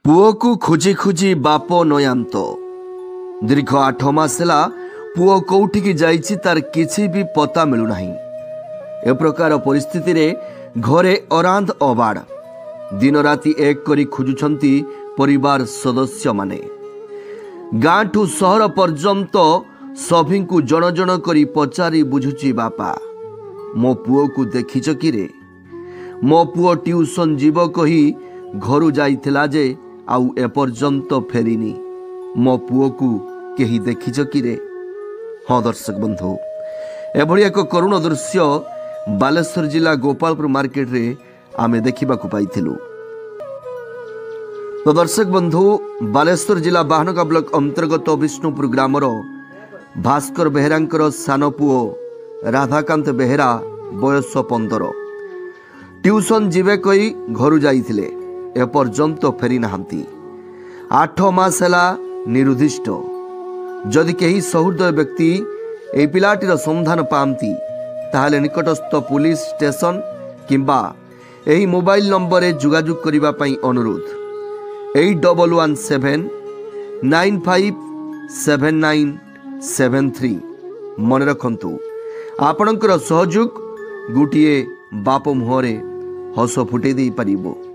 पुओ को खोजी खोजी बाप नयांत दीर्घ 8 मास है पुओ कौटिकी जाइछि तार किछि भी पता मिलुना। ए प्रकार परिस्थिति रे घरे अरांध अबाड़ दिन राति एक करी खोजुछंती परिवार सदस्य माने। गाँ ठू सहर पर्यंत सभी को जन जन करी पचारि बुझुची बापा मो पुओ को देखिछ कि रे? मो पुओ ट्यूशन जीव कही घरु जाइथिला जे आउ एपर्यंत फेरिनी। मो पुओ को केही देखिछ कि रे? हाँ दर्शक बंधु, एभली एक करुण दृश्य बालेश्वर जिला गोपालपुर मार्केट रे आमे देखिबा को पाइथिलु। तो दर्शक बंधु, बालेश्वर जिला बाहनगा ब्लॉक अंतर्गत विष्णुपुर ग्रामर भास्कर बेहेरांकर सान पुओ राधाकांत बेहेरा बयस 15 ट्यूशन जीवे कही घर जाइथिले एपर्यंत फेरी नाहांती। 8 मास है निरुद्दिष्ट। जदि केही सहृदय व्यक्ति ए पिलाटीर संधान पाती ताहले निकटस्थ पुलिस स्टेशन किंबा एही मोबाइल नंबर रे जोगाजोग करिबा पई अनुरोध 8117 957973। मन रखंतु, आपणकर सहयोग गोटे बाप मुहरे हस फुटे दे पारिबो।